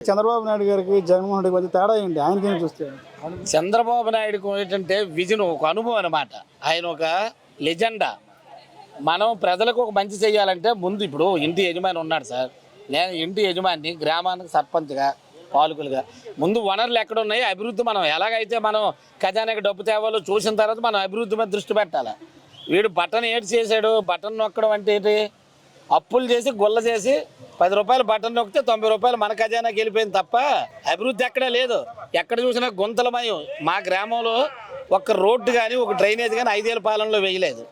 చంద్రబాబు నాయుడు గారికి జగన్మోహన్ రెడ్డి మధ్య తేడా ఏంటి? ఆయనకేం చూస్తే చంద్రబాబు నాయుడుకు ఏంటంటే విజన్, ఒక అనుభవం అనమాట. ఆయన ఒక లెజెండా. మనం ప్రజలకు ఒక మంచి చేయాలంటే ముందు ఇప్పుడు ఇంటి యజమాని ఉన్నాడు సార్. నేను ఇంటి యజమాని, గ్రామానికి సర్పంచ్గా, పాలకులుగా ముందు వనరులు ఎక్కడ ఉన్నాయి, అభివృద్ధి మనం ఎలాగైతే మనం ఖజానాకి డబ్బు తేవాలో చూసిన తర్వాత మనం అభివృద్ధి మీద దృష్టి పెట్టాలి. వీడు బటన్ ఏడు చేశాడు, బటన్ నొక్కడం అంటే ఏంటి? అప్పులు చేసి గుల్ల చేసి 10 రూపాయలు బటన్ నొక్కితే 90 రూపాయలు మన ఖజానాకి వెళ్ళిపోయింది తప్ప అభివృద్ధి ఎక్కడా లేదు. ఎక్కడ చూసినా గుంతలమయం. మా గ్రామంలో ఒక రోడ్డు కానీ ఒక డ్రైనేజ్ కానీ 5 ఏళ్ళ పాలనలో వేయలేదు.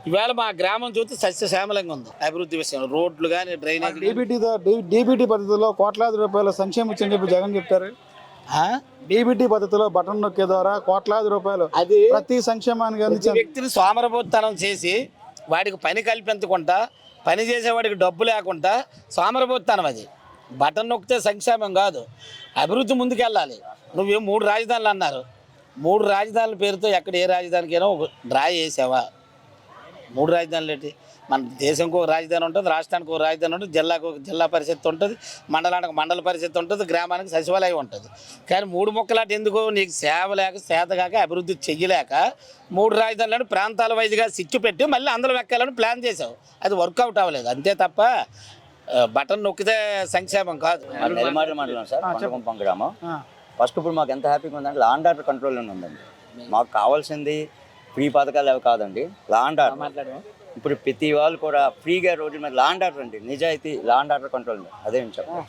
ఇవాళ మా గ్రామం చూస్తే సస్యశ్యామలంగా ఉంది అభివృద్ధి విషయంలో. రోడ్లు కానీ డ్రైనేజ్. డీబీటీ పద్ధతిలో కోట్లాది రూపాయల సంక్షేమం ఇచ్చని చెప్పి జగన్ చెప్తారు. డీబీటీ పద్ధతిలో బటన్ నొక్కే ద్వారా కోట్లాది రూపాయలు అది ప్రతి సంక్షేమానికి అందించిన వ్యక్తిని సోమరబోత్తనం చేసి వాడికి పని కల్పించకుండా, పని చేసేవాడికి డబ్బు లేకుండా సోమరబోత్తనం. అది బటన్ నొక్కితే సంక్షేమం కాదు, అభివృద్ధి ముందుకెళ్ళాలి. నువ్వు 3 రాజధానులు అన్నారు. 3 రాజధానుల పేరుతో ఎక్కడ ఏ రాజధానికైనా ఒక డ్రా చేసావా? 3 రాజధానులు ఏంటి? మన దేశంకి ఒక రాజధాని ఉంటుంది, రాష్ట్రానికి ఒక రాజధాని ఉంటుంది, జిల్లాకు ఒక జిల్లా పరిషత్ ఉంటుంది, మండలానికి మండల పరిషత్ ఉంటుంది, గ్రామానికి సచివాలయం ఉంటుంది. కానీ 3 ముక్కలాట ఎందుకు? నీకు సేవ లేక, సేతగాక, అభివృద్ధి చెయ్యలేక 3 రాజధానులను ప్రాంతాల వైజ్గా సిచ్చు పెట్టి మళ్ళీ అందులో ఎక్కాలని ప్లాన్ చేసావు. అది వర్కౌట్ అవ్వలేదు, అంతే తప్ప బటన్ నొక్కితే సంక్షేమం కాదు. సార్ గ్రామం ఫస్ట్ ఇప్పుడు మాకు ఎంత హ్యాపీగా ఉందంటే లా అండ్ ఆర్డర్ కంట్రోల్లోనే ఉందండి. మాకు కావాల్సింది ఫ్రీ పథకాలు అవి కాదండి, లా అండ్ ఆర్డర్. ఇప్పుడు ప్రతి వాళ్ళు కూడా ఫ్రీగా రోడ్ల మీద లా అండ్ ఆర్డర్ అండి, నిజాయితీ లా అండ్ ఆర్డర్ కంట్రోల్. అదే చెప్పండి.